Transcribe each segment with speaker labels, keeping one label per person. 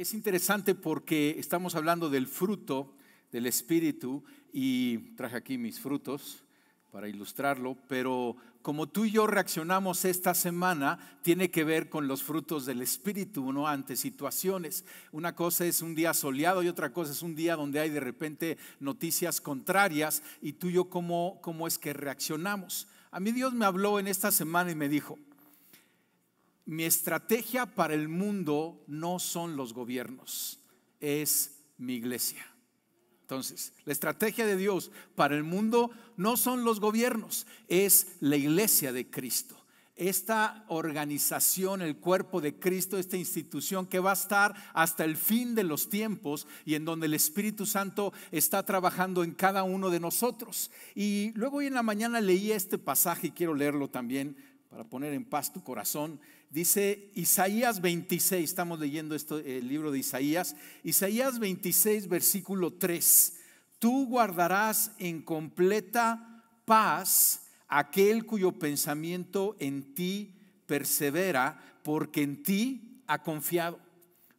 Speaker 1: Es interesante porque estamos hablando del fruto del Espíritu y traje aquí mis frutos para ilustrarlo, pero como tú y yo reaccionamos esta semana tiene que ver con los frutos del Espíritu, ¿no? Ante situaciones. Una cosa es un día soleado y otra cosa es un día donde hay de repente noticias contrarias, y tú y yo cómo es que reaccionamos. A mí Dios me habló en esta semana y me dijo: mi estrategia para el mundo no son los gobiernos, es mi iglesia. Entonces, la estrategia de Dios para el mundo no son los gobiernos, es la iglesia de Cristo. Esta organización, el cuerpo de Cristo, esta institución que va a estar hasta el fin de los tiempos y en donde el Espíritu Santo está trabajando en cada uno de nosotros. Y luego hoy en la mañana leí este pasaje y quiero leerlo también para poner en paz tu corazón. Dice Isaías 26, estamos leyendo el libro de Isaías 26, versículo 3. Tú guardarás en completa paz aquel cuyo pensamiento en ti persevera, porque en ti ha confiado.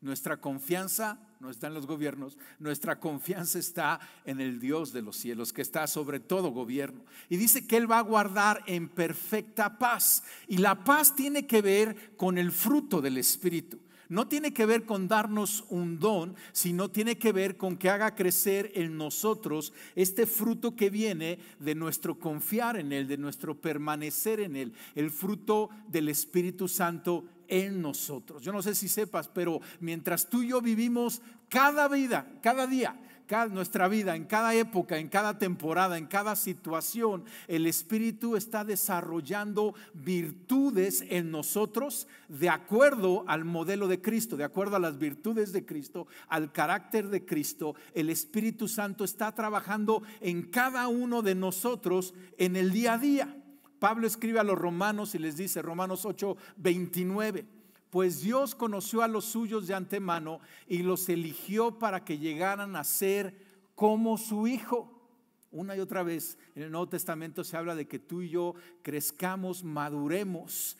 Speaker 1: Nuestra confianza no está en los gobiernos, nuestra confianza está en el Dios de los cielos, que está sobre todo gobierno. Y dice que Él va a guardar en perfecta paz. Y la paz tiene que ver con el fruto del Espíritu. No tiene que ver con darnos un don, sino tiene que ver con que haga crecer en nosotros este fruto que viene de nuestro confiar en Él, de nuestro permanecer en Él, el fruto del Espíritu Santo en nosotros. Yo no sé si sepas, pero mientras tú y yo vivimos cada día, nuestra vida, en cada época, en cada temporada, en cada situación, el Espíritu está desarrollando virtudes en nosotros de acuerdo al modelo de Cristo, de acuerdo a las virtudes de Cristo, al carácter de Cristo. El Espíritu Santo está trabajando en cada uno de nosotros en el día a día. Pablo escribe a los romanos y les dice, Romanos 8:29, pues Dios conoció a los suyos de antemano y los eligió para que llegaran a ser como su Hijo. Una y otra vez en el Nuevo Testamento se habla de que tú y yo crezcamos, maduremos,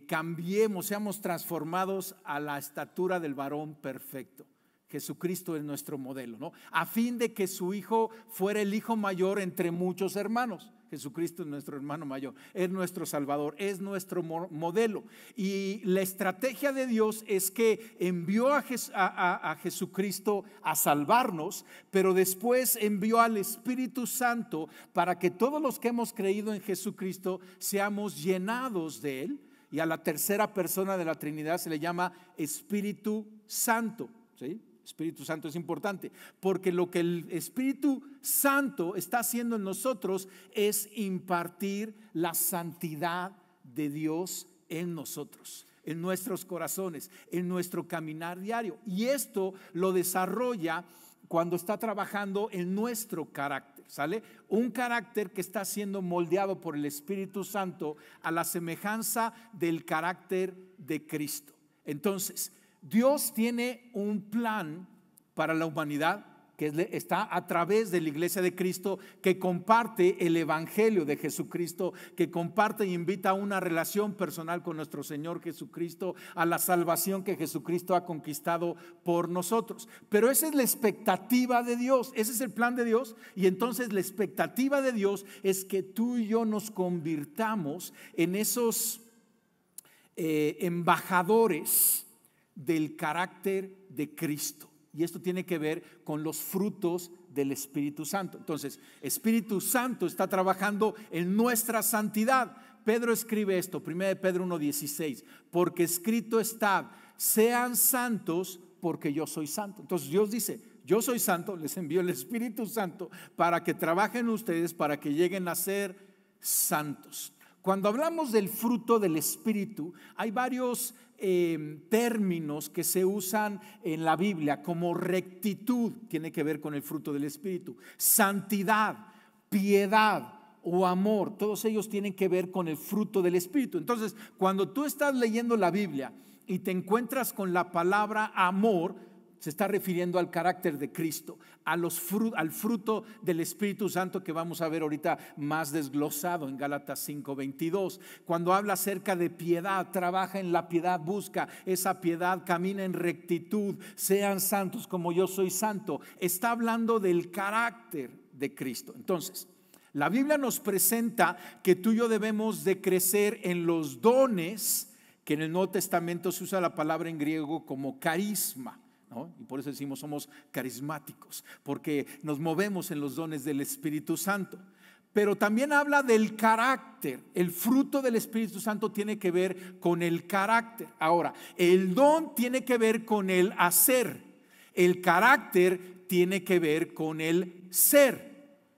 Speaker 1: cambiemos, seamos transformados a la estatura del varón perfecto. Jesucristo es nuestro modelo, ¿no? A fin de que su Hijo fuera el Hijo mayor entre muchos hermanos. Jesucristo es nuestro hermano mayor, es nuestro Salvador, es nuestro modelo. Y la estrategia de Dios es que envió a Jesucristo a salvarnos, pero después envió al Espíritu Santo para que todos los que hemos creído en Jesucristo seamos llenados de Él. Y a la tercera persona de la Trinidad se le llama Espíritu Santo, ¿sí? Espíritu Santo es importante porque lo que el Espíritu Santo está haciendo en nosotros es impartir la santidad de Dios en nosotros, en nuestros corazones, en nuestro caminar diario. Y esto lo desarrolla cuando está trabajando en nuestro carácter, ¿sale? Un carácter que está siendo moldeado por el Espíritu Santo a la semejanza del carácter de Cristo. Entonces, Dios tiene un plan para la humanidad que está a través de la iglesia de Cristo, que comparte el evangelio de Jesucristo, que comparte e invita a una relación personal con nuestro Señor Jesucristo, a la salvación que Jesucristo ha conquistado por nosotros. Pero esa es la expectativa de Dios, ese es el plan de Dios. Y entonces la expectativa de Dios es que tú y yo nos convirtamos en esos embajadores del carácter de Cristo. Y esto tiene que ver con los frutos del Espíritu Santo. Entonces, Espíritu Santo está trabajando en nuestra santidad. Pedro escribe esto, 1 Pedro 1:16, porque escrito está, sean santos porque yo soy santo. Entonces Dios dice, yo soy santo, les envío el Espíritu Santo para que trabajen ustedes, para que lleguen a ser santos. Cuando hablamos del fruto del Espíritu, hay varios términos que se usan en la Biblia, como rectitud, tiene que ver con el fruto del Espíritu, santidad, piedad o amor, todos ellos tienen que ver con el fruto del Espíritu. Entonces, cuando tú estás leyendo la Biblia y te encuentras con la palabra amor, se está refiriendo al carácter de Cristo, al fruto del Espíritu Santo que vamos a ver ahorita más desglosado en Gálatas 5:22. Cuando habla acerca de piedad, trabaja en la piedad, busca esa piedad, camina en rectitud, sean santos como yo soy santo. Está hablando del carácter de Cristo. Entonces, la Biblia nos presenta que tú y yo debemos de crecer en los dones, que en el Nuevo Testamento se usa la palabra en griego como carisma, ¿no? Y por eso decimos somos carismáticos, porque nos movemos en los dones del Espíritu Santo. Pero también habla del carácter. El fruto del Espíritu Santo tiene que ver con el carácter. Ahora, el don tiene que ver con el hacer. El carácter tiene que ver con el ser.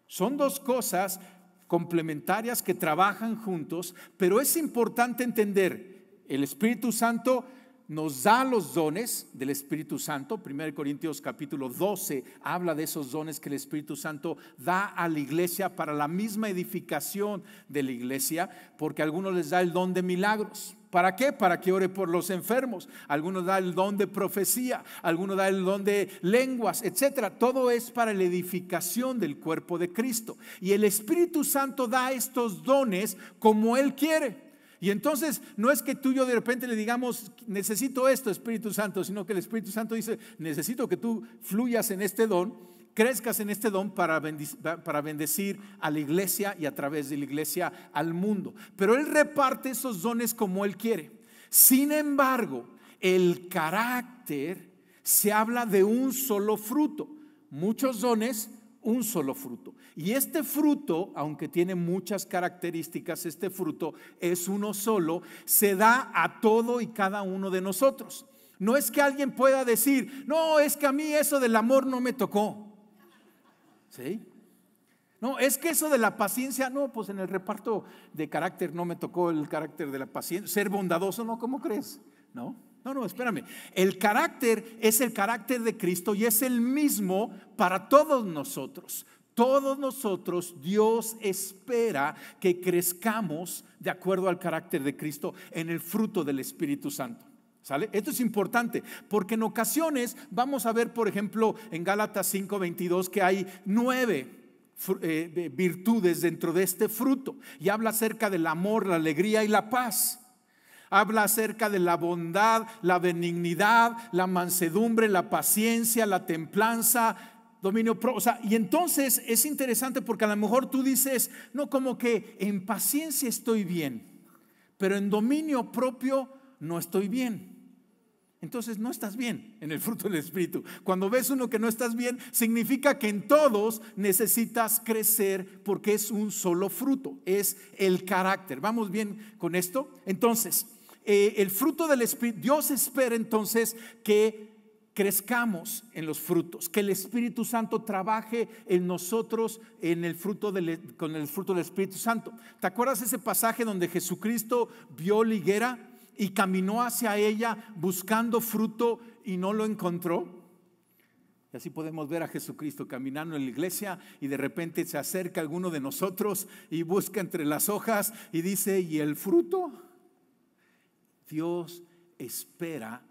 Speaker 1: Son dos cosas complementarias que trabajan juntos, pero es importante entender, el Espíritu Santo nos da los dones del Espíritu Santo. 1 Corintios capítulo 12 habla de esos dones que el Espíritu Santo da a la iglesia para la misma edificación de la iglesia, porque a algunos les da el don de milagros. ¿Para qué? Para que ore por los enfermos. Algunos da el don de profecía, algunos da el don de lenguas, etcétera. Todo es para la edificación del cuerpo de Cristo. Y el Espíritu Santo da estos dones como Él quiere. Y entonces no es que tú y yo de repente le digamos necesito esto, Espíritu Santo, sino que el Espíritu Santo dice necesito que tú fluyas en este don, crezcas en este don para bendecir a la iglesia y a través de la iglesia al mundo. Pero Él reparte esos dones como Él quiere. Sin embargo, el carácter se habla de un solo fruto. Muchos dones, un solo fruto. Y este fruto, aunque tiene muchas características, este fruto es uno solo, se da a todo y cada uno de nosotros. No es que alguien pueda decir, no, es que a mí eso del amor no me tocó. ¿Sí? No, es que eso de la paciencia, no, pues en el reparto de carácter no me tocó el carácter de la paciencia. Ser bondadoso, no, ¿cómo crees? No, espérame. El carácter es el carácter de Cristo y es el mismo para todos nosotros. Todos nosotros, Dios espera que crezcamos de acuerdo al carácter de Cristo en el fruto del Espíritu Santo. ¿Sale? Esto es importante porque en ocasiones vamos a ver, por ejemplo, en Gálatas 5:22 que hay 9 virtudes dentro de este fruto y habla acerca del amor, la alegría y la paz. Habla acerca de la bondad, la benignidad, la mansedumbre, la paciencia, la templanza, dominio propio. O sea, y entonces es interesante porque a lo mejor tú dices, no, como que en paciencia estoy bien, pero en dominio propio no estoy bien. Entonces no estás bien en el fruto del Espíritu. Cuando ves uno que no estás bien, significa que en todos necesitas crecer porque es un solo fruto, es el carácter. ¿Vamos bien con esto? Entonces, el fruto del Espíritu, Dios espera entonces que crezcamos en los frutos, que el Espíritu Santo trabaje en nosotros con el fruto del Espíritu Santo. ¿Te acuerdas ese pasaje donde Jesucristo vio la higuera y caminó hacia ella buscando fruto y no lo encontró? Y así podemos ver a Jesucristo caminando en la iglesia y de repente se acerca alguno de nosotros y busca entre las hojas y dice, ¿y el fruto? Dios espera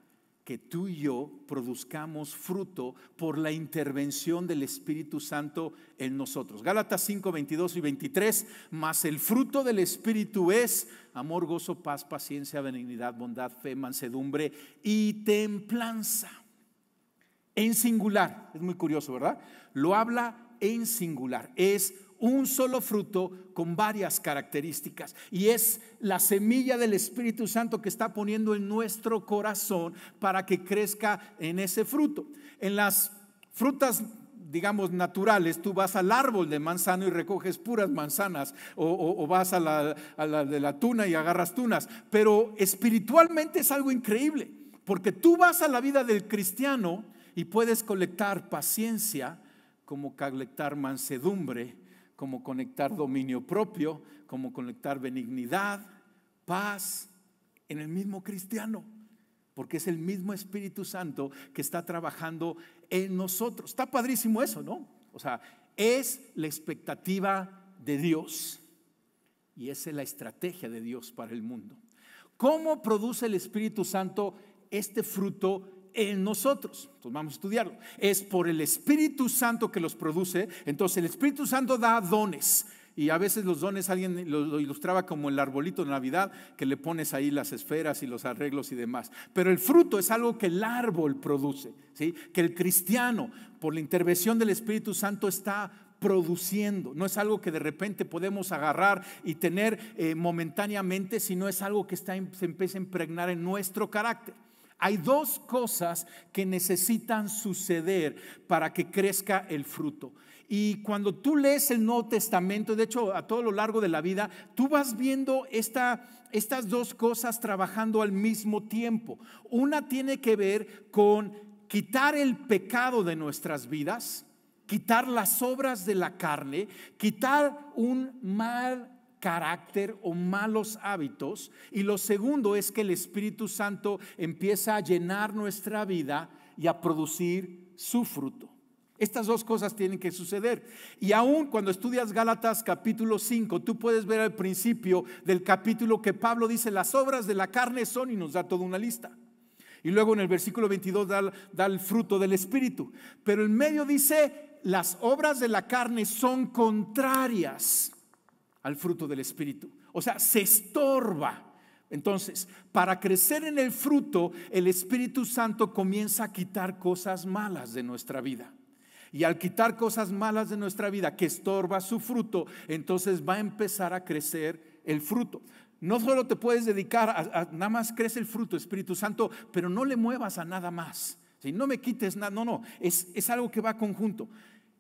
Speaker 1: que tú y yo produzcamos fruto por la intervención del Espíritu Santo en nosotros. Gálatas 5:22 y 23, mas el fruto del Espíritu es amor, gozo, paz, paciencia, benignidad, bondad, fe, mansedumbre y templanza. En singular, es muy curioso, ¿verdad? Lo habla en singular, es un solo fruto con varias características y es la semilla del Espíritu Santo que está poniendo en nuestro corazón para que crezca en ese fruto. En las frutas, digamos, naturales, tú vas al árbol de manzano y recoges puras manzanas o vas a la de la tuna y agarras tunas, pero espiritualmente es algo increíble porque tú vas a la vida del cristiano y puedes colectar paciencia, como colectar mansedumbre, como conectar dominio propio, como conectar benignidad, paz en el mismo cristiano, porque es el mismo Espíritu Santo que está trabajando en nosotros. Está padrísimo eso, ¿no? O sea, es la expectativa de Dios y esa es la estrategia de Dios para el mundo. ¿Cómo produce el Espíritu Santo este fruto en nosotros. Entonces vamos a estudiarlo. Es por el Espíritu Santo que los produce. Entonces el Espíritu Santo da dones. Y a veces los dones alguien lo ilustraba como el arbolito de Navidad, que le pones ahí las esferas y los arreglos y demás. Pero el fruto es algo que el árbol produce, ¿sí? Que el cristiano, por la intervención del Espíritu Santo, está produciendo. No es algo que de repente podemos agarrar y tener momentáneamente, sino es algo que se empieza a impregnar en nuestro carácter. Hay dos cosas que necesitan suceder para que crezca el fruto. Y cuando tú lees el Nuevo Testamento, de hecho a todo lo largo de la vida, tú vas viendo estas dos cosas trabajando al mismo tiempo. Una tiene que ver con quitar el pecado de nuestras vidas, quitar las obras de la carne, quitar un mal carácter o malos hábitos. Y lo segundo es que el Espíritu Santo empieza a llenar nuestra vida y a producir su fruto. Estas dos cosas tienen que suceder. Y aún cuando estudias Gálatas capítulo 5, tú puedes ver al principio del capítulo que Pablo dice: las obras de la carne son, y nos da toda una lista. Y luego en el versículo 22 da el fruto del Espíritu. Pero en medio dice: las obras de la carne son contrarias al fruto del Espíritu. O sea, se estorba. Entonces, para crecer en el fruto, el Espíritu Santo comienza a quitar cosas malas de nuestra vida. Y al quitar cosas malas de nuestra vida que estorba su fruto, entonces va a empezar a crecer el fruto. No solo te puedes dedicar a nada más crece el fruto, Espíritu Santo, pero no le muevas a nada más. Si no me quites nada, no, es algo que va conjunto.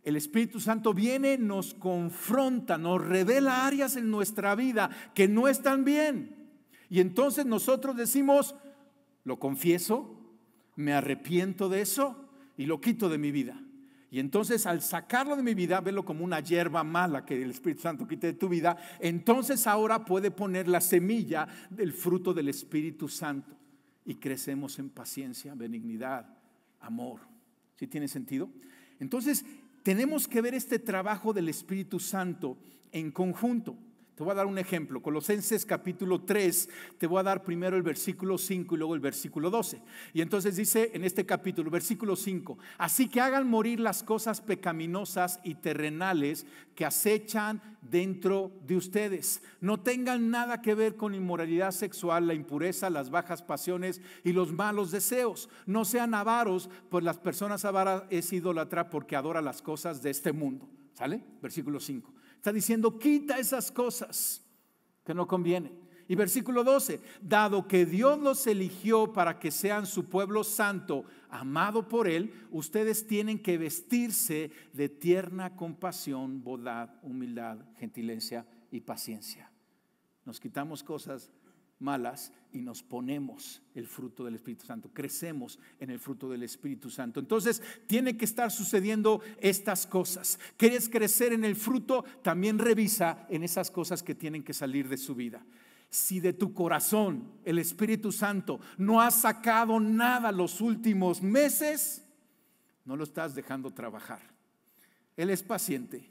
Speaker 1: El Espíritu Santo viene, nos confronta, nos revela áreas en nuestra vida que no están bien. Y entonces nosotros decimos: lo confieso, me arrepiento de eso y lo quito de mi vida. Y entonces al sacarlo de mi vida, verlo como una hierba mala que el Espíritu Santo quite de tu vida, entonces ahora puede poner la semilla del fruto del Espíritu Santo. Y crecemos en paciencia, benignidad, amor. ¿Sí tiene sentido? Entonces tenemos que ver este trabajo del Espíritu Santo en conjunto. Te voy a dar un ejemplo. Colosenses capítulo 3, te voy a dar primero el versículo 5 y luego el versículo 12. Y entonces dice en este capítulo, versículo 5: así que hagan morir las cosas pecaminosas y terrenales que acechan dentro de ustedes. No tengan nada que ver con inmoralidad sexual, la impureza, las bajas pasiones y los malos deseos. No sean avaros, pues las personas avaras es idólatra porque adora las cosas de este mundo. ¿Sale? Versículo 5. Está diciendo: quita esas cosas que no convienen. Y versículo 12: dado que Dios los eligió para que sean su pueblo santo, amado por Él, ustedes tienen que vestirse de tierna compasión, bondad, humildad, gentileza y paciencia. Nos quitamos cosas malas y nos ponemos el fruto del Espíritu Santo, crecemos en el fruto del Espíritu Santo. Entonces tiene que estar sucediendo estas cosas. ¿Quieres crecer en el fruto? También revisa en esas cosas que tienen que salir de su vida. Si de tu corazón el Espíritu Santo no ha sacado nada los últimos meses, no lo estás dejando trabajar. Él es paciente,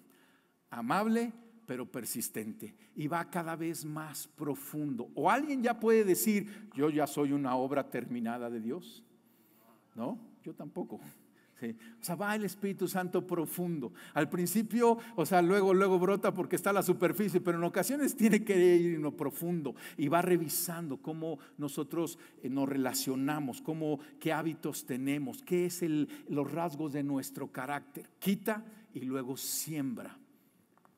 Speaker 1: amable, pero persistente, y va cada vez más profundo. O alguien ya puede decir: yo ya soy una obra terminada de Dios. No, yo tampoco. Sí. O sea, va el Espíritu Santo profundo. Al principio, o sea, luego brota porque está a la superficie, pero en ocasiones tiene que ir en lo profundo y va revisando cómo nosotros nos relacionamos, qué hábitos tenemos, qué es los rasgos de nuestro carácter. Quita y luego siembra.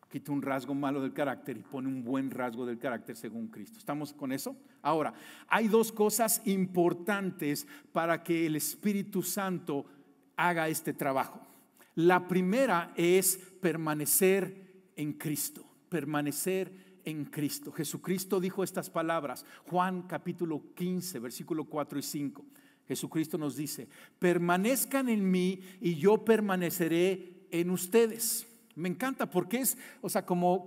Speaker 1: Quita un rasgo malo del carácter y pone un buen rasgo del carácter según Cristo. ¿Estamos con eso? Ahora, hay dos cosas importantes para que el Espíritu Santo haga este trabajo. La primera es permanecer en Cristo. Permanecer en Cristo. Jesucristo dijo estas palabras. Juan capítulo 15, versículo 4 y 5. Jesucristo nos dice: permanezcan en mí y yo permaneceré en ustedes. Me encanta porque es, o sea, como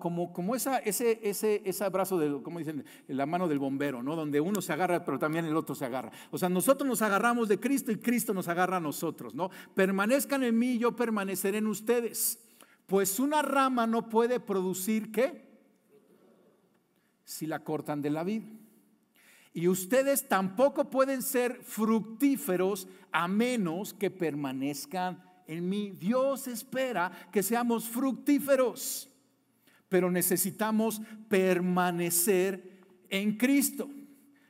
Speaker 1: ese abrazo de, como dicen, la mano del bombero, ¿no? Donde uno se agarra, pero también el otro se agarra. O sea, nosotros nos agarramos de Cristo y Cristo nos agarra a nosotros, ¿no? Permanezcan en mí, yo permaneceré en ustedes. Pues una rama no puede producir, ¿qué? Si la cortan de la vid. Y ustedes tampoco pueden ser fructíferos a menos que permanezcan en mí. Dios espera que seamos fructíferos, pero necesitamos permanecer en Cristo.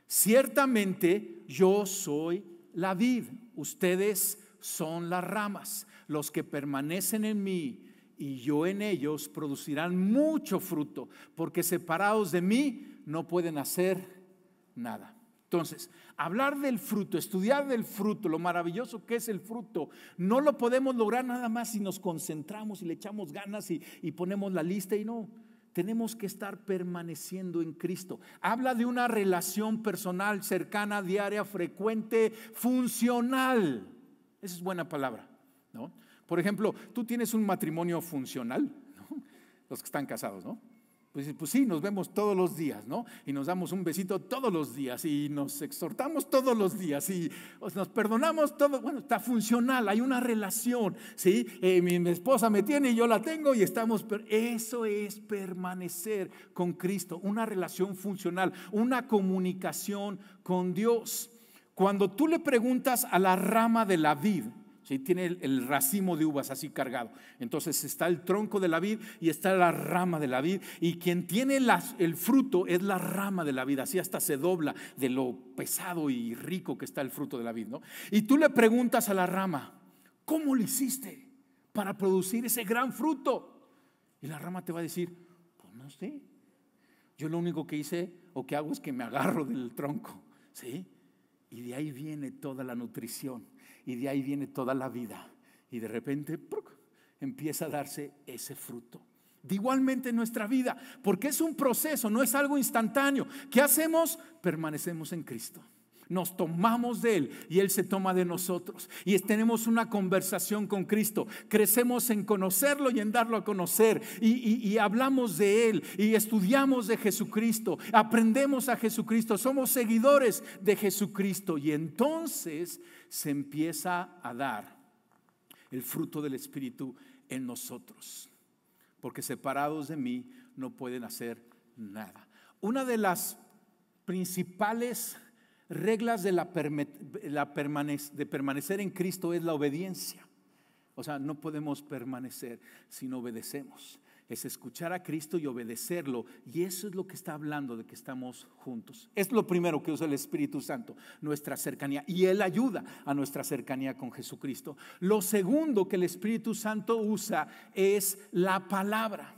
Speaker 1: Ciertamente yo soy la vid, ustedes son las ramas. Los que permanecen en mí y yo en ellos producirán mucho fruto, porque separados de mí no pueden hacer nada. Entonces, hablar del fruto, estudiar del fruto, lo maravilloso que es el fruto, no lo podemos lograr nada más si nos concentramos y le echamos ganas y ponemos la lista. Y no, tenemos que estar permaneciendo en Cristo. Habla de una relación personal, cercana, diaria, frecuente, funcional. Esa es buena palabra, ¿no? Por ejemplo, tú tienes un matrimonio funcional, ¿no? Los que están casados, ¿no? Pues sí, nos vemos todos los días, ¿no? Y nos damos un besito todos los días y nos exhortamos todos los días y nos perdonamos todo. Bueno, está funcional, hay una relación, ¿sí? Mi esposa me tiene y yo la tengo y estamos. Eso es permanecer con Cristo, una relación funcional, una comunicación con Dios. Cuando tú le preguntas a la rama de la vid, ¿sí? Tiene el racimo de uvas así cargado. Entonces está el tronco de la vid y está la rama de la vid. Y quien tiene el fruto es la rama de la vid. Así hasta se dobla de lo pesado y rico que está el fruto de la vid, ¿no? Y tú le preguntas a la rama, ¿cómo lo hiciste para producir ese gran fruto? Y la rama te va a decir, pues no sé. Yo lo único que hice o que hago es que me agarro del tronco, ¿sí? Y de ahí viene toda la nutrición. Y de ahí viene toda la vida. Y de repente empieza a darse ese fruto. De igualmente en nuestra vida, porque es un proceso, no es algo instantáneo. ¿Qué hacemos? Permanecemos en Cristo. Nos tomamos de Él y Él se toma de nosotros. Y tenemos una conversación con Cristo. Crecemos en conocerlo y en darlo a conocer. Y hablamos de Él y estudiamos de Jesucristo. Aprendemos a Jesucristo. Somos seguidores de Jesucristo. Y entonces se empieza a dar el fruto del Espíritu en nosotros. Porque separados de mí no pueden hacer nada. Una de las principales reglas de permanecer en Cristo es la obediencia. O sea, no podemos permanecer si no obedecemos. Es escuchar a Cristo y obedecerlo. Y eso es lo que está hablando de que estamos juntos. Es lo primero que usa el Espíritu Santo, nuestra cercanía. Y Él ayuda a nuestra cercanía con Jesucristo. Lo segundo que el Espíritu Santo usa es la palabra.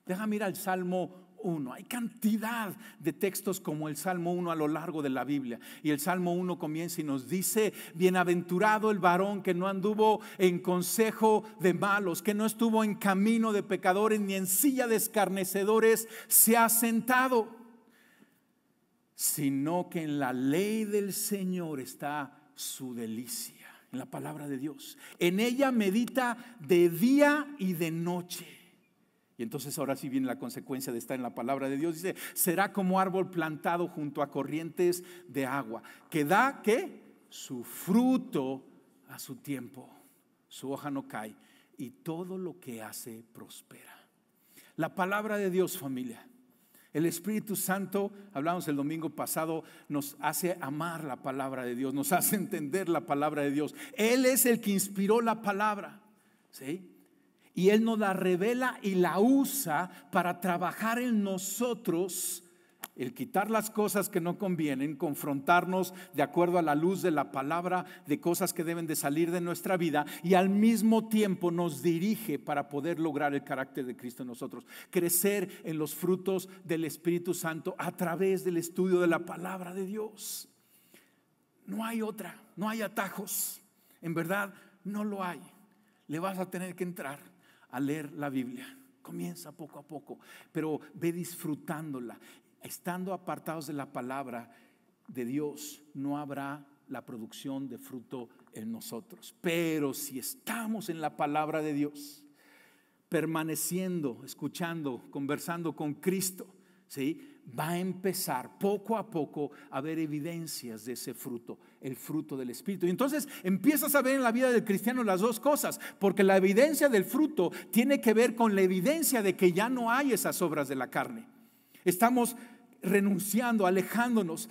Speaker 1: Déjame ir al Salmo 1. Hay cantidad de textos como el Salmo 1 a lo largo de la Biblia. Y el Salmo 1 comienza y nos dice: bienaventurado el varón que no anduvo en consejo de malos, que no estuvo en camino de pecadores, ni en silla de escarnecedores se ha sentado, sino que en la ley del Señor está su delicia, en la palabra de Dios. En ella medita de día y de noche. Y entonces ahora sí viene la consecuencia de estar en la palabra de Dios. Dice: será como árbol plantado junto a corrientes de agua, que da ¿qué? Su fruto a su tiempo, su hoja no cae, y todo lo que hace prospera. La palabra de Dios, familia. El Espíritu Santo, hablamos el domingo pasado, nos hace amar la palabra de Dios, nos hace entender la palabra de Dios. Él es el que inspiró la palabra, ¿sí? Y Él nos la revela y la usa para trabajar en nosotros, el quitar las cosas que no convienen, confrontarnos de acuerdo a la luz de la palabra de cosas que deben de salir de nuestra vida, y al mismo tiempo nos dirige para poder lograr el carácter de Cristo en nosotros, crecer en los frutos del Espíritu Santo a través del estudio de la palabra de Dios. No hay otra, no hay atajos, en verdad no lo hay. Le vas a tener que entrar a leer la Biblia. Comienza poco a poco, pero ve disfrutándola. Estando apartados de la palabra de Dios, no habrá la producción de fruto en nosotros. Pero si estamos en la palabra de Dios, permaneciendo, escuchando, conversando con Cristo, ¿sí? Va a empezar poco a poco a ver evidencias de ese fruto, el fruto del Espíritu. Y entonces empiezas a ver en la vida del cristiano las dos cosas, porque la evidencia del fruto tiene que ver con la evidencia de que ya no hay esas obras de la carne. Estamos renunciando, alejándonos,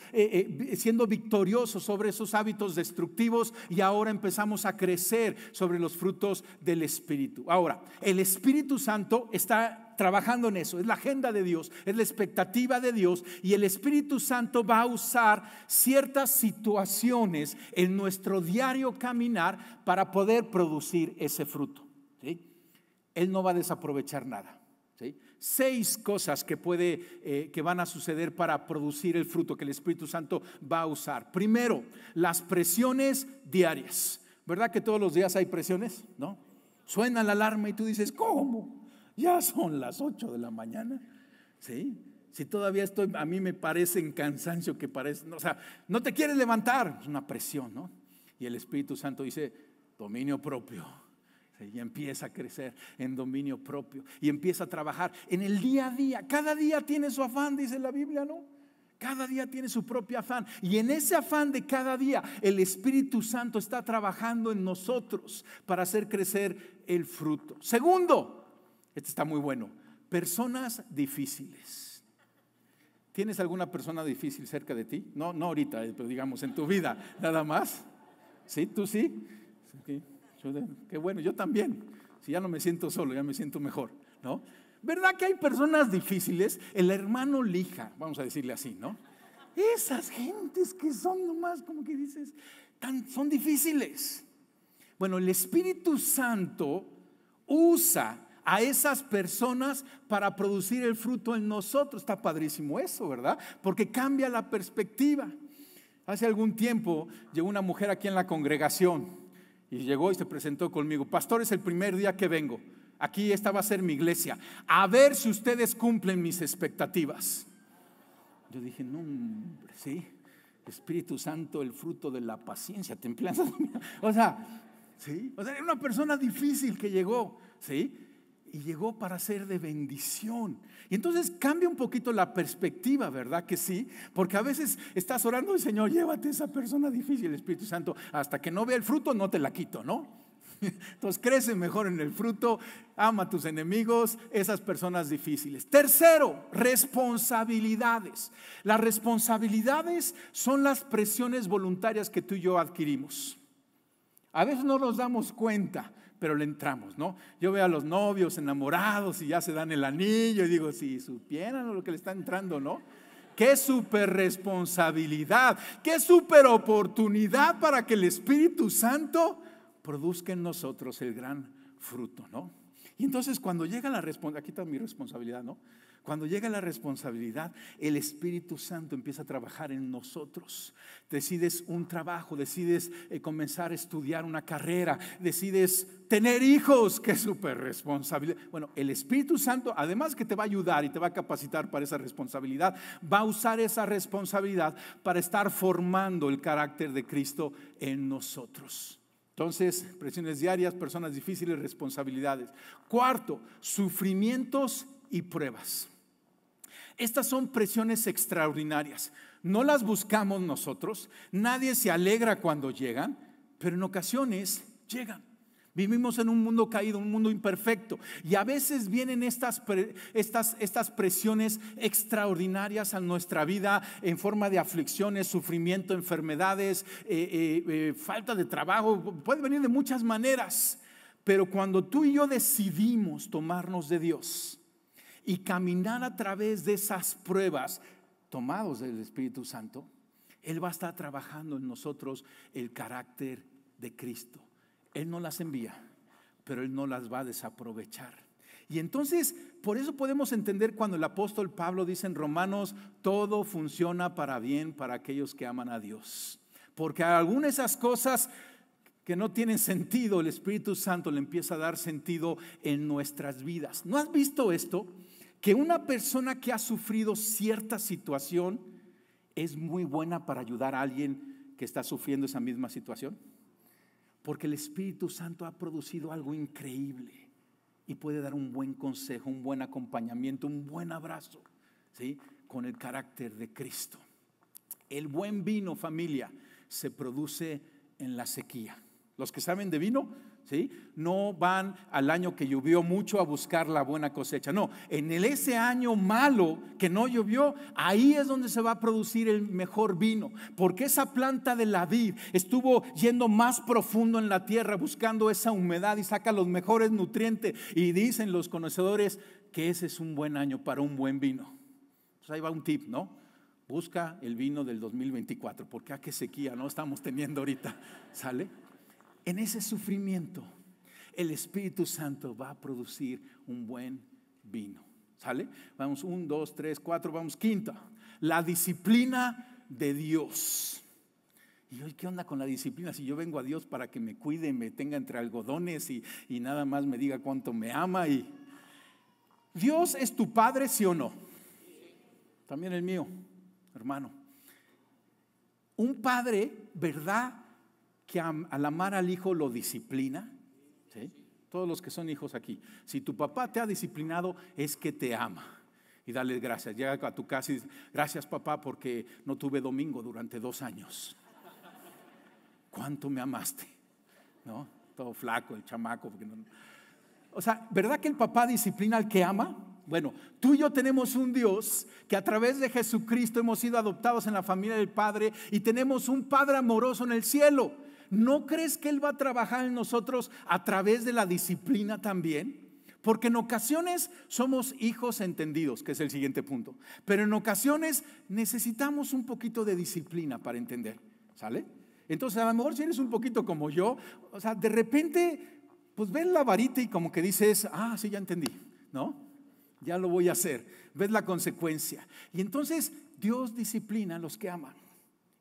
Speaker 1: siendo victoriosos sobre esos hábitos destructivos, y ahora empezamos a crecer sobre los frutos del Espíritu. Ahora, el Espíritu Santo está trabajando en eso, es la agenda de Dios, es la expectativa de Dios, y el Espíritu Santo va a usar ciertas situaciones en nuestro diario caminar para poder producir ese fruto, ¿sí? Él no va a desaprovechar nada, ¿sí? 6 cosas que van a suceder para producir el fruto que el Espíritu Santo va a usar. Primero, las presiones diarias. ¿Verdad que todos los días hay presiones? ¿No? Suena la alarma y tú dices, ¿cómo? Ya son las 8 de la mañana. ¿Sí? Si todavía estoy, a mí me parece en cansancio que parece, o sea, no te quieres levantar, es una presión, ¿no? Y el Espíritu Santo dice, dominio propio. Y empieza a crecer en dominio propio y empieza a trabajar en el día a día. Cada día tiene su afán, dice la Biblia, ¿no? Cada día tiene su propio afán, y en ese afán de cada día el Espíritu Santo está trabajando en nosotros para hacer crecer el fruto. Segundo, este está muy bueno, personas difíciles. ¿Tienes alguna persona difícil cerca de ti? No ahorita, pero digamos en tu vida, nada más. ¿Sí? ¿Tú sí? ¿Sí? Qué bueno, yo también. Si ya no me siento solo, ya me siento mejor, ¿no? ¿Verdad que hay personas difíciles? El hermano Lija, vamos a decirle así, ¿no? Esas gentes que son nomás, como que dices, son difíciles. Bueno, el Espíritu Santo usa a esas personas para producir el fruto en nosotros. Está padrísimo eso, ¿verdad? Porque cambia la perspectiva. Hace algún tiempo llegó una mujer aquí en la congregación. Y llegó y se presentó conmigo. Pastor, es el primer día que vengo. Aquí esta va a ser mi iglesia. A ver si ustedes cumplen mis expectativas. Yo dije, no, hombre, sí. Espíritu Santo, el fruto de la paciencia, templanza. O sea, sí. O sea, era una persona difícil que llegó, ¿sí? Y llegó para ser de bendición. Y entonces cambia un poquito la perspectiva, ¿verdad que sí? Porque a veces estás orando y Señor, llévate a esa persona difícil, el Espíritu Santo, hasta que no vea el fruto no te la quito, ¿no? Entonces crece mejor en el fruto, ama a tus enemigos, esas personas difíciles. Tercero, responsabilidades. Las responsabilidades son las presiones voluntarias que tú y yo adquirimos. A veces no nos damos cuenta, pero le entramos, ¿no? Yo veo a los novios enamorados y ya se dan el anillo y digo, si supieran lo que le está entrando, ¿no? Qué súper responsabilidad, qué súper oportunidad para que el Espíritu Santo produzca en nosotros el gran fruto, ¿no? Y entonces cuando llega la responsabilidad, aquí está mi responsabilidad, ¿no? Cuando llega la responsabilidad, el Espíritu Santo empieza a trabajar en nosotros. Decides un trabajo, decides comenzar a estudiar una carrera, decides tener hijos, qué súper responsabilidad. Bueno, el Espíritu Santo, además que te va a ayudar y te va a capacitar para esa responsabilidad, va a usar esa responsabilidad para estar formando el carácter de Cristo en nosotros. Entonces, presiones diarias, personas difíciles, responsabilidades. Cuarto, sufrimientos y pruebas. Estas son presiones extraordinarias. No las buscamos nosotros, nadie se alegra cuando llegan, pero en ocasiones llegan. Vivimos en un mundo caído, un mundo imperfecto, y a veces vienen estas presiones extraordinarias a nuestra vida en forma de aflicciones, sufrimiento, enfermedades, falta de trabajo. Puede venir de muchas maneras, pero cuando tú y yo decidimos tomarnos de Dios y caminar a través de esas pruebas, tomados del Espíritu Santo, Él va a estar trabajando en nosotros el carácter de Cristo. Él no las envía, pero Él no las va a desaprovechar. Y entonces, por eso podemos entender cuando el apóstol Pablo dice en Romanos, todo funciona para bien para aquellos que aman a Dios. Porque a algunas de esas cosas que no tienen sentido, el Espíritu Santo le empieza a dar sentido en nuestras vidas. ¿No has visto esto? Que una persona que ha sufrido cierta situación es muy buena para ayudar a alguien que está sufriendo esa misma situación. Porque el Espíritu Santo ha producido algo increíble y puede dar un buen consejo, un buen acompañamiento, un buen abrazo, ¿sí? Con el carácter de Cristo. El buen vino, familia, se produce en la sequía. Los que saben de vino, ¿sí? No van al año que llovió mucho a buscar la buena cosecha. No, en ese año malo que no llovió, ahí es donde se va a producir el mejor vino. Porque esa planta de la vid estuvo yendo más profundo en la tierra, buscando esa humedad y saca los mejores nutrientes. Y dicen los conocedores que ese es un buen año para un buen vino. Entonces ahí va un tip, ¿no? Busca el vino del 2024, porque qué sequía no estamos teniendo ahorita, ¿sale? En ese sufrimiento, el Espíritu Santo va a producir un buen vino, ¿sale? Vamos, 1, 2, 3, 4, vamos, quinta. La disciplina de Dios. Y hoy, ¿qué onda con la disciplina? Si yo vengo a Dios para que me cuide, me tenga entre algodones y nada más me diga cuánto me ama. ¿Dios es tu padre, sí o no? También el mío, hermano. Un padre, ¿verdad?, que al amar al hijo lo disciplina, ¿sí? Todos los que son hijos aquí, si tu papá te ha disciplinado es que te ama. Y dale gracias. Llega a tu casa y dice: gracias, papá, porque no tuve domingo durante 2 años. ¿Cuánto me amaste? ¿No? Todo flaco el chamaco, porque no. O sea, ¿verdad que el papá disciplina al que ama? Bueno, tú y yo tenemos un Dios que a través de Jesucristo hemos sido adoptados en la familia del Padre y tenemos un Padre amoroso en el cielo. ¿No crees que Él va a trabajar en nosotros a través de la disciplina también? Porque en ocasiones somos hijos entendidos, que es el siguiente punto, pero en ocasiones necesitamos un poquito de disciplina para entender, ¿sale? Entonces a lo mejor si eres un poquito como yo, o sea, de repente pues ves la varita y como que dices: sí, ya entendí, ¿no? Ya lo voy a hacer. Ves la consecuencia. Y entonces Dios disciplina a los que aman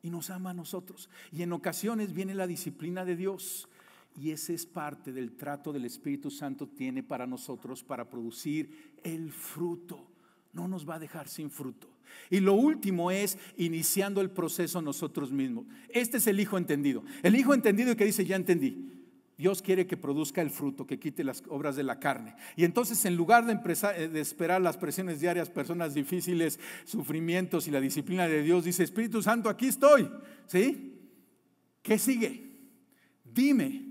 Speaker 1: y nos ama a nosotros. Y en ocasiones viene la disciplina de Dios. Y ese es parte del trato del Espíritu Santo tiene para nosotros para producir el fruto. No nos va a dejar sin fruto. Y lo último es iniciando el proceso nosotros mismos. Este es el hijo entendido. El hijo entendido que dice: ya entendí. Dios quiere que produzca el fruto, que quite las obras de la carne. Y entonces, en lugar de esperar las presiones diarias, personas difíciles, sufrimientos y la disciplina de Dios, dice: Espíritu Santo, aquí estoy. ¿Sí? ¿Qué sigue? Dime,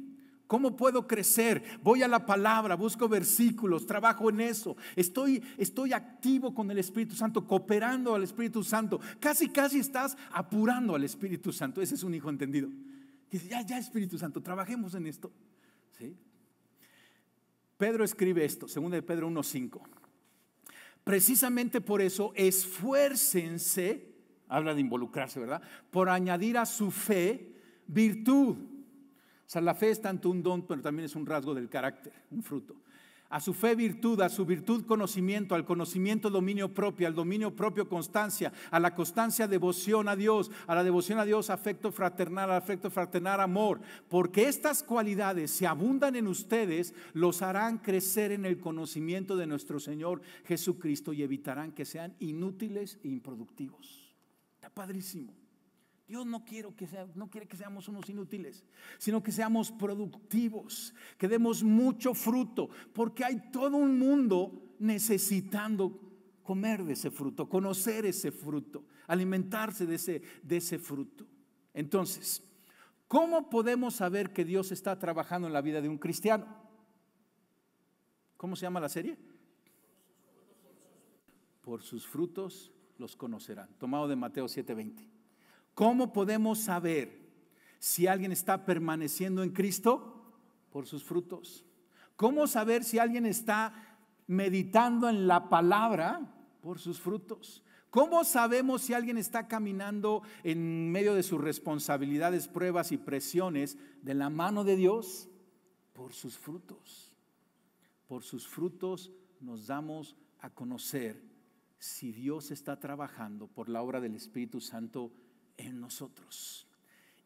Speaker 1: ¿cómo puedo crecer? Voy a la palabra, busco versículos, trabajo en eso. Estoy activo con el Espíritu Santo, cooperando al Espíritu Santo. Casi estás apurando al Espíritu Santo. Ese es un hijo entendido. Dice: ya Espíritu Santo, trabajemos en esto. ¿Sí? Pedro escribe esto, 2 de Pedro 1:5. Precisamente por eso esfuércense, habla de involucrarse, ¿verdad?, por añadir a su fe virtud. O sea, la fe es tanto un don, pero también es un rasgo del carácter, un fruto. A su fe virtud, a su virtud conocimiento, al conocimiento dominio propio, al dominio propio constancia, a la constancia devoción a Dios, a la devoción a Dios afecto fraternal, al afecto fraternal amor. Porque estas cualidades, si abundan en ustedes, los harán crecer en el conocimiento de nuestro Señor Jesucristo y evitarán que sean inútiles e improductivos. Está padrísimo. Dios no quiere que seamos unos inútiles, sino que seamos productivos, que demos mucho fruto, porque hay todo un mundo necesitando comer de ese fruto, conocer ese fruto, alimentarse de ese fruto. Entonces, ¿cómo podemos saber que Dios está trabajando en la vida de un cristiano? ¿Cómo se llama la serie? Por sus frutos los conocerán. Tomado de Mateo 7:20. ¿Cómo podemos saber si alguien está permaneciendo en Cristo? Por sus frutos. ¿Cómo saber si alguien está meditando en la palabra? Por sus frutos. ¿Cómo sabemos si alguien está caminando en medio de sus responsabilidades, pruebas y presiones de la mano de Dios? Por sus frutos. Por sus frutos nos damos a conocer si Dios está trabajando por la obra del Espíritu Santo en nosotros.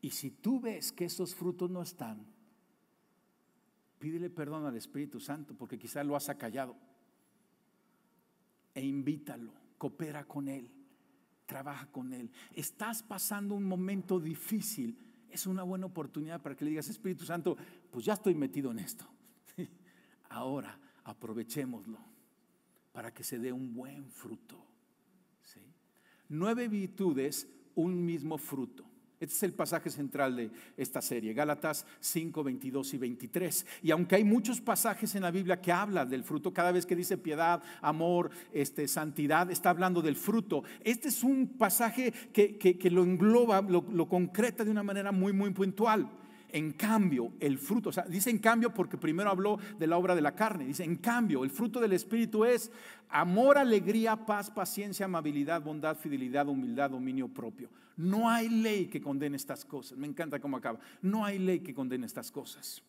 Speaker 1: Y si tú ves que esos frutos no están, pídele perdón al Espíritu Santo, porque quizás lo has acallado, e invítalo, coopera con Él, trabaja con Él. Estás pasando un momento difícil, es una buena oportunidad para que le digas: Espíritu Santo, pues ya estoy metido en esto. Ahora aprovechémoslo para que se dé un buen fruto. ¿Sí? 9 virtudes, un mismo fruto. Este es el pasaje central de esta serie, Gálatas 5, 22 y 23. Y aunque hay muchos pasajes en la Biblia que hablan del fruto, cada vez que dice piedad, amor, santidad, está hablando del fruto. Este es un pasaje que lo engloba, lo concreta de una manera muy, muy puntual. En cambio, el fruto, o sea, dice en cambio porque primero habló de la obra de la carne. Dice en cambio, el fruto del Espíritu es amor, alegría, paz, paciencia, amabilidad, bondad, fidelidad, humildad, dominio propio. No hay ley que condene estas cosas. Me encanta cómo acaba. No hay ley que condene estas cosas.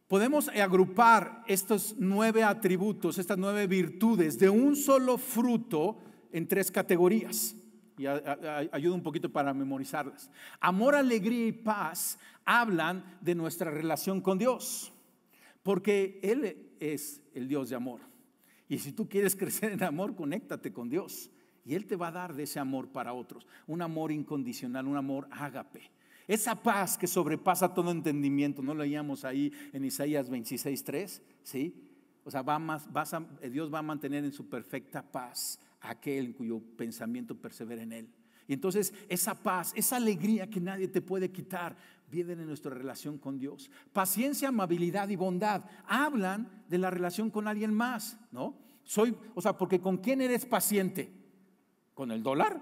Speaker 1: Podemos agrupar estos 9 atributos, estas 9 virtudes de un solo fruto en 3 categorías. Y ayuda un poquito para memorizarlas. Amor, alegría y paz hablan de nuestra relación con Dios, porque Él es el Dios de amor. Y si tú quieres crecer en amor, conéctate con Dios y Él te va a dar de ese amor para otros, un amor incondicional, un amor ágape. Esa paz que sobrepasa todo entendimiento, ¿no lo leíamos ahí en Isaías 26:3? ¿Sí? O sea, Dios va a mantener en su perfecta paz aquel en cuyo pensamiento persevera en Él. Y entonces esa paz, esa alegría que nadie te puede quitar, viene de nuestra relación con Dios. Paciencia, amabilidad y bondad hablan de la relación con alguien más, ¿no? Porque ¿con quién eres paciente? ¿Con el dólar?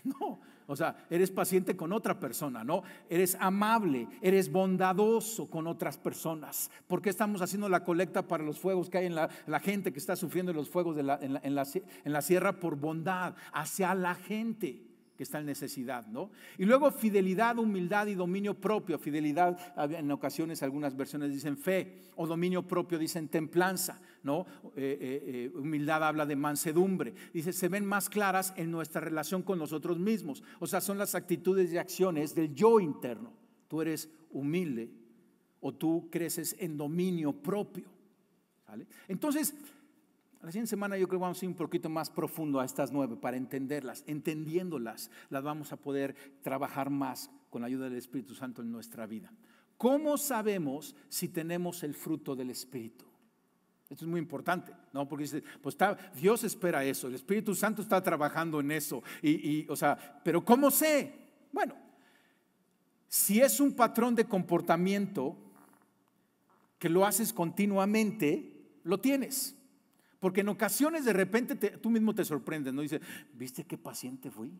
Speaker 1: No. O sea, eres paciente con otra persona, ¿no? Eres amable, eres bondadoso con otras personas. ¿Por qué estamos haciendo la colecta para los fuegos que hay en la gente que está sufriendo los fuegos en la sierra? Por bondad hacia la gente que está en necesidad, ¿no? Y luego fidelidad, humildad y dominio propio. Fidelidad, en ocasiones algunas versiones dicen fe, o dominio propio dicen templanza, ¿no? Humildad habla de mansedumbre. Dice, se ven más claras en nuestra relación con nosotros mismos. O sea, son las actitudes y acciones del yo interno. Tú eres humilde o tú creces en dominio propio, ¿vale? Entonces, la siguiente semana yo creo que vamos a ir un poquito más profundo a estas 9 para entenderlas. Entendiéndolas, las vamos a poder trabajar más con la ayuda del Espíritu Santo en nuestra vida. ¿Cómo sabemos si tenemos el fruto del Espíritu? Esto es muy importante, ¿no? Porque dice, pues Dios espera eso, el Espíritu Santo está trabajando en eso. Pero ¿cómo sé? Bueno, si es un patrón de comportamiento que lo haces continuamente, lo tienes. Porque en ocasiones de repente tú mismo te sorprendes, ¿no? Dice, ¿viste qué paciente fui?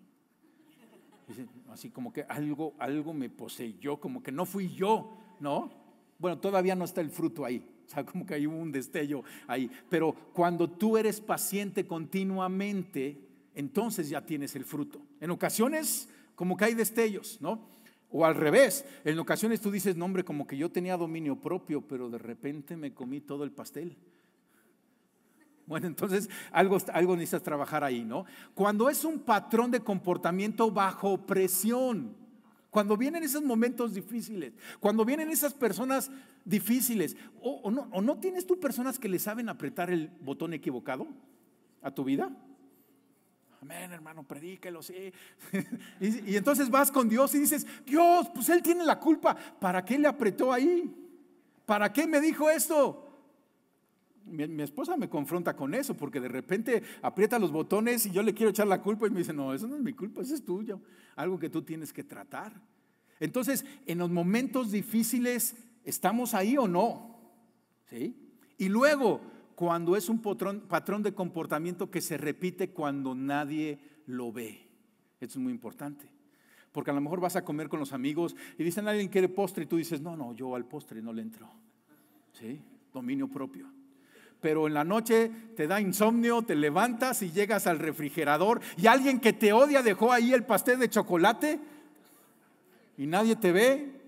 Speaker 1: Dice, así como que algo me poseyó, como que no fui yo, ¿no? Bueno, todavía no está el fruto ahí, o sea, como que hay un destello ahí. Pero cuando tú eres paciente continuamente, entonces ya tienes el fruto. En ocasiones como que hay destellos, ¿no? O al revés, en ocasiones tú dices, no hombre, como que yo tenía dominio propio, pero de repente me comí todo el pastel. Bueno, entonces algo necesitas trabajar ahí, ¿no? Cuando es un patrón de comportamiento bajo presión, cuando vienen esos momentos difíciles, cuando vienen esas personas difíciles, o no tienes tú personas que le saben apretar el botón equivocado a tu vida. Amén, hermano, predíquelo, sí. Y entonces vas con Dios y dices, Dios, pues Él tiene la culpa. ¿Para qué le apretó ahí? ¿Para qué me dijo esto? Mi esposa me confronta con eso porque de repente aprieta los botones y yo le quiero echar la culpa y me dice, no, eso no es mi culpa, eso es tuyo, algo que tú tienes que tratar. Entonces, en los momentos difíciles, ¿estamos ahí o no? ¿Sí? Y luego, cuando es un patrón de comportamiento que se repite cuando nadie lo ve. Esto es muy importante. Porque a lo mejor vas a comer con los amigos y dicen, alguien quiere postre y tú dices, no, yo al postre no le entro. ¿Sí? Dominio propio. Pero en la noche te da insomnio, te levantas y llegas al refrigerador y alguien que te odia dejó ahí el pastel de chocolate y nadie te ve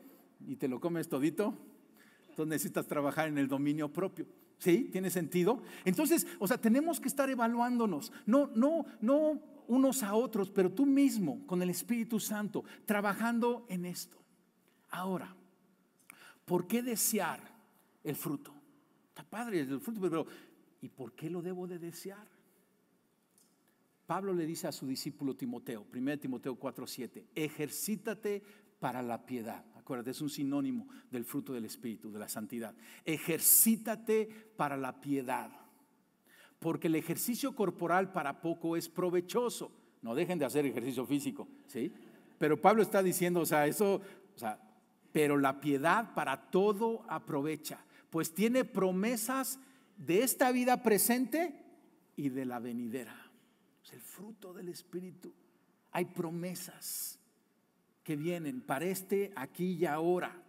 Speaker 1: y te lo comes todito. Entonces necesitas trabajar en el dominio propio. ¿Sí? ¿Tiene sentido? Entonces, tenemos que estar evaluándonos, no unos a otros, pero tú mismo con el Espíritu Santo trabajando en esto. Ahora, ¿por qué desear el fruto? Está padre el fruto, pero ¿y por qué lo debo de desear? Pablo le dice a su discípulo Timoteo, 1 Timoteo 4:7, ejercítate para la piedad. Acuérdate, es un sinónimo del fruto del Espíritu, de la santidad. Ejercítate para la piedad, porque el ejercicio corporal para poco es provechoso. No dejen de hacer ejercicio físico, ¿sí? Pero Pablo está diciendo, pero la piedad para todo aprovecha, pues tiene promesas de esta vida presente y de la venidera. Es el fruto del Espíritu. Hay promesas que vienen para aquí y ahora.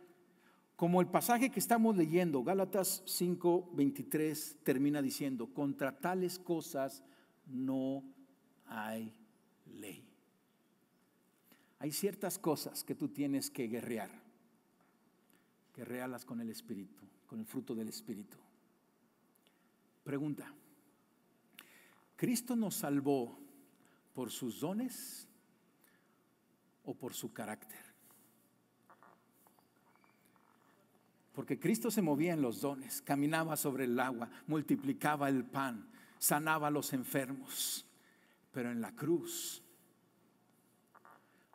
Speaker 1: Como el pasaje que estamos leyendo, Gálatas 5:23, termina diciendo: contra tales cosas no hay ley. Hay ciertas cosas que tú tienes que guerrear. Guerréalas con el Espíritu, con el fruto del Espíritu. Pregunta: ¿Cristo nos salvó por sus dones o por su carácter? Porque Cristo se movía en los dones, caminaba sobre el agua, multiplicaba el pan, sanaba a los enfermos. Pero en la cruz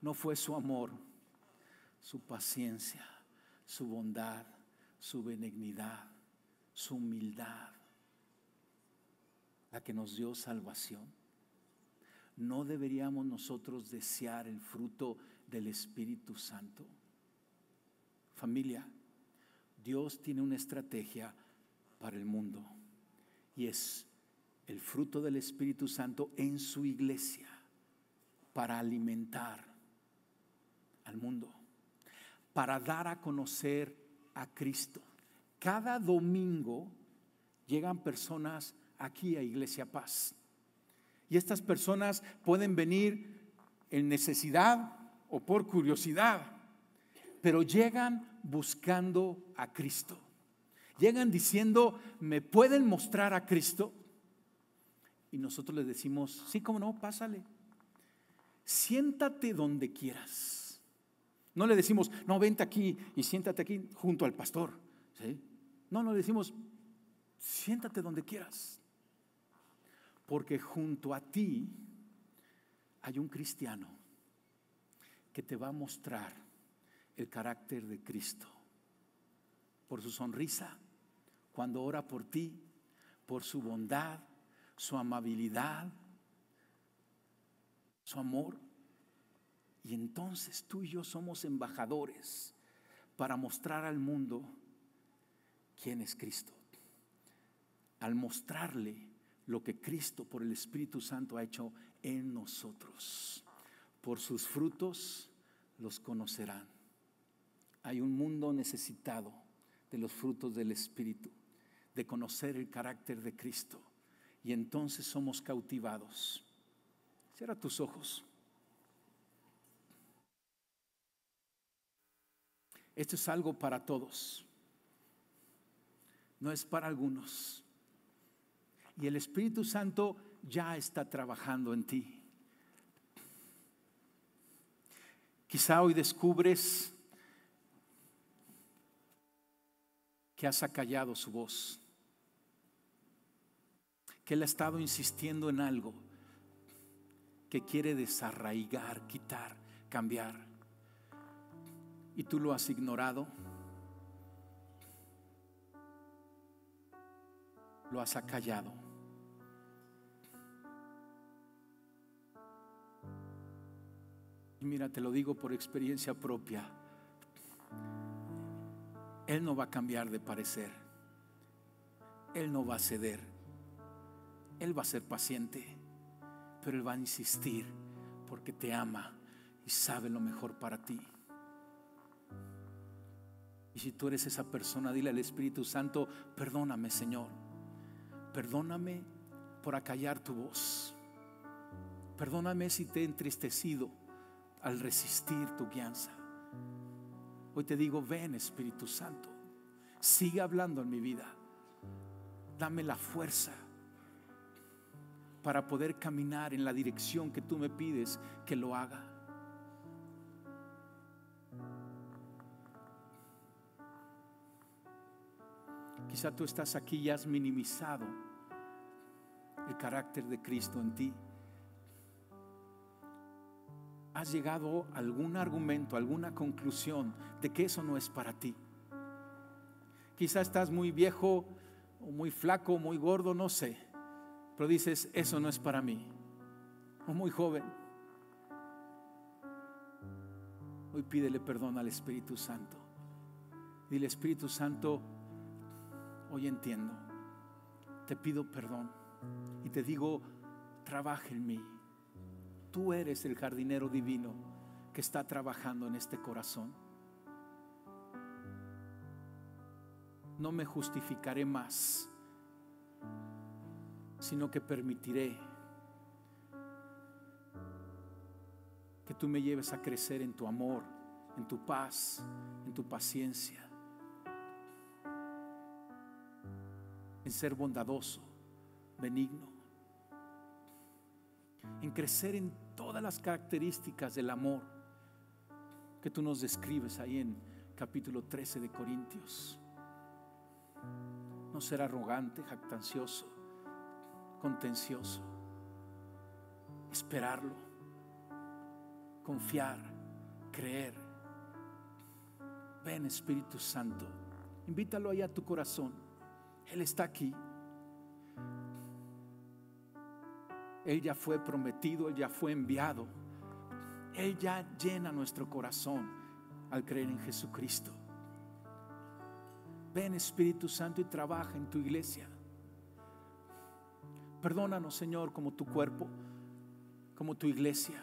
Speaker 1: no fue su amor, su paciencia, su bondad, su benignidad, su humildad la que nos dio salvación. ¿No deberíamos nosotros desear el fruto del Espíritu Santo? Familia, Dios tiene una estrategia para el mundo y es el fruto del Espíritu Santo en su iglesia para alimentar al mundo, para dar a conocer a Cristo. Cada domingo llegan personas aquí a Iglesia Paz y estas personas pueden venir en necesidad o por curiosidad, pero llegan buscando a Cristo. Llegan diciendo: ¿me pueden mostrar a Cristo? Y nosotros les decimos: sí, cómo no, pásale. Siéntate donde quieras. No le decimos: no, vente aquí y siéntate aquí junto al pastor, ¿sí? No, le decimos: siéntate donde quieras. Porque junto a ti hay un cristiano que te va a mostrar el carácter de Cristo, por su sonrisa cuando ora por ti, por su bondad, su amabilidad, su amor. Y entonces tú y yo somos embajadores para mostrar al mundo quién es Cristo. Al mostrarle lo que Cristo por el Espíritu Santo ha hecho en nosotros. Por sus frutos los conocerán. Hay un mundo necesitado de los frutos del Espíritu, de conocer el carácter de Cristo, y entonces somos cautivados. Cierra tus ojos. Esto es algo para todos, no es para algunos. Y el Espíritu Santo ya está trabajando en ti. Quizá hoy descubres que has acallado su voz, que Él ha estado insistiendo en algo que quiere desarraigar, quitar, cambiar, y tú lo has ignorado, lo has acallado. Y mira, te lo digo por experiencia propia, Él no va a cambiar de parecer, Él no va a ceder, Él va a ser paciente, pero Él va a insistir porque te ama y sabe lo mejor para ti. Y si tú eres esa persona, dile al Espíritu Santo: perdóname, Señor, perdóname por acallar tu voz, perdóname si te he entristecido al resistir tu guianza. Hoy te digo: ven, Espíritu Santo, sigue hablando en mi vida, dame la fuerza para poder caminar en la dirección que tú me pides que lo haga. Quizá tú estás aquí y has minimizado el carácter de Cristo en ti. Has llegado a algún argumento, alguna conclusión de que eso no es para ti. Quizá estás muy viejo o muy flaco, muy gordo, no sé, pero dices: eso no es para mí. O muy joven. Hoy pídele perdón al Espíritu Santo. Dile: Espíritu Santo, hoy entiendo, te pido perdón y te digo, trabaja en mí. Tú eres el jardinero divino que está trabajando en este corazón. No me justificaré más, sino que permitiré que tú me lleves a crecer en tu amor, en tu paz, en tu paciencia, en ser bondadoso, benigno, en crecer en todas las características del amor que tú nos describes ahí en capítulo 13 de Corintios. No ser arrogante, jactancioso, contencioso, esperarlo, confiar, creer. Ven, Espíritu Santo, invítalo ahí a tu corazón. Él está aquí. Él ya fue prometido, Él ya fue enviado. Él ya llena nuestro corazón al creer en Jesucristo. Ven, Espíritu Santo, y trabaja en tu iglesia. Perdónanos, Señor, como tu cuerpo, como tu iglesia.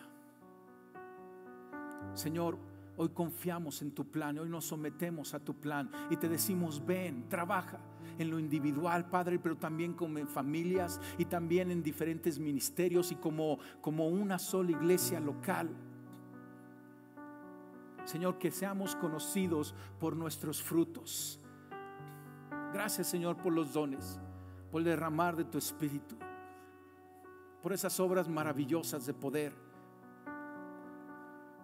Speaker 1: Señor, hoy confiamos en tu plan, hoy nos sometemos a tu plan y te decimos: ven, trabaja en lo individual, Padre, pero también como en familias y también en diferentes ministerios y como una sola iglesia local. Señor, que seamos conocidos por nuestros frutos. Gracias, Señor, por los dones, por el derramar de tu Espíritu, por esas obras maravillosas de poder,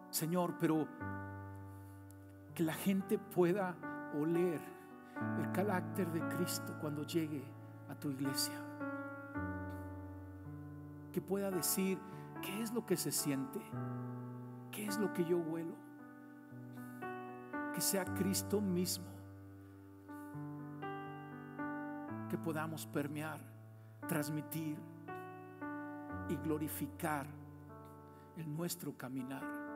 Speaker 1: Señor, pero que la gente pueda oler el carácter de Cristo cuando llegue a tu iglesia. Que pueda decir: ¿qué es lo que se siente? ¿Qué es lo que yo huelo? Que sea Cristo mismo, que podamos permear, transmitir y glorificar en nuestro caminar.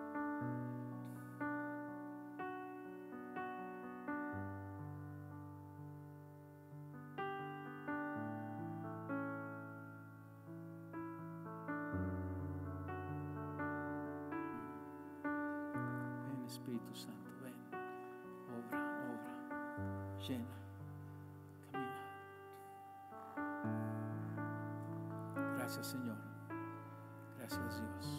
Speaker 1: Ven, Espíritu Santo, ven, obra, llena, camina. Gracias, Señor. Gracias, Dios.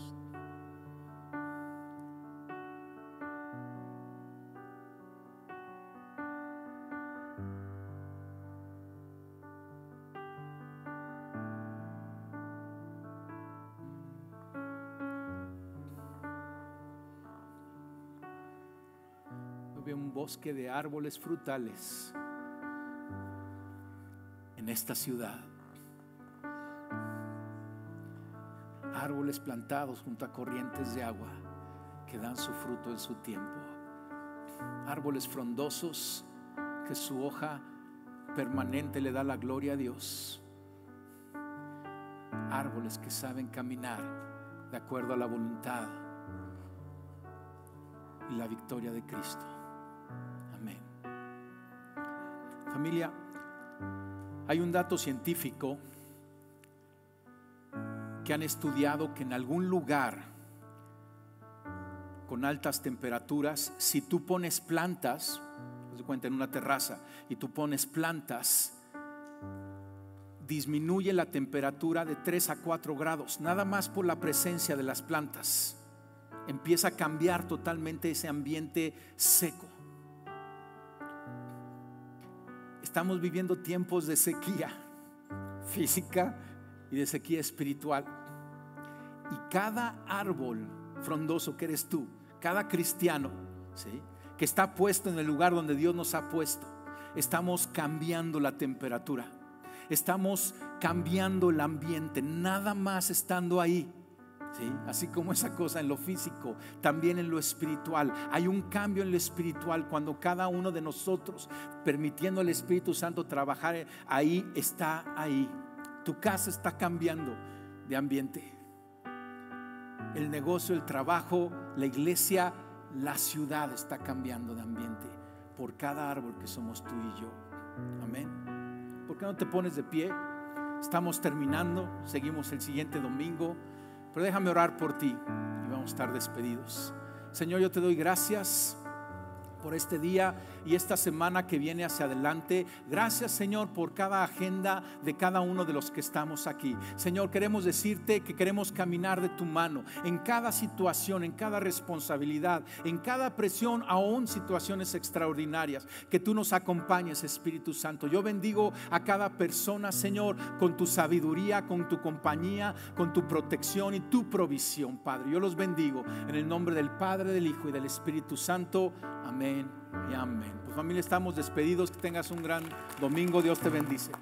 Speaker 1: Veo un bosque de árboles frutales en esta ciudad. Árboles plantados junto a corrientes de agua que dan su fruto en su tiempo. Árboles frondosos que su hoja permanente le da la gloria a Dios. Árboles que saben caminar de acuerdo a la voluntad y la victoria de Cristo. Amén. Familia, hay un dato científico que han estudiado que en algún lugar con altas temperaturas, si tú pones plantas, se cuenta en una terraza, y tú pones plantas, disminuye la temperatura de 3 a 4 grados, nada más por la presencia de las plantas. Empieza a cambiar totalmente ese ambiente seco. Estamos viviendo tiempos de sequía física y de sequía espiritual. Y cada árbol frondoso que eres tú, cada cristiano, ¿sí?, que está puesto en el lugar donde Dios nos ha puesto, estamos cambiando la temperatura, estamos cambiando el ambiente, nada más estando ahí. ¿Sí? Así como esa cosa en lo físico, también en lo espiritual. Hay un cambio en lo espiritual cuando cada uno de nosotros, permitiendo al Espíritu Santo trabajar ahí, está ahí. Tu casa está cambiando de ambiente. El negocio, el trabajo, la iglesia, la ciudad está cambiando de ambiente por cada árbol que somos tú y yo. Amén. ¿Por qué no te pones de pie? Estamos terminando, seguimos el siguiente domingo, pero déjame orar por ti y vamos a estar despedidos. Señor, yo te doy gracias por este día y esta semana que viene hacia adelante. Gracias, Señor, por cada agenda de cada uno de los que estamos aquí. Señor, queremos decirte que queremos caminar de tu mano en cada situación, en cada responsabilidad, en cada presión, aún situaciones extraordinarias. Que tú nos acompañes, Espíritu Santo. Yo bendigo a cada persona, Señor, con tu sabiduría, con tu compañía, con tu protección y tu provisión, Padre. Yo los bendigo en el nombre del Padre, del Hijo y del Espíritu Santo. Amén y amén. Pues familia, estamos despedidos. Que tengas un gran domingo. Dios te bendice.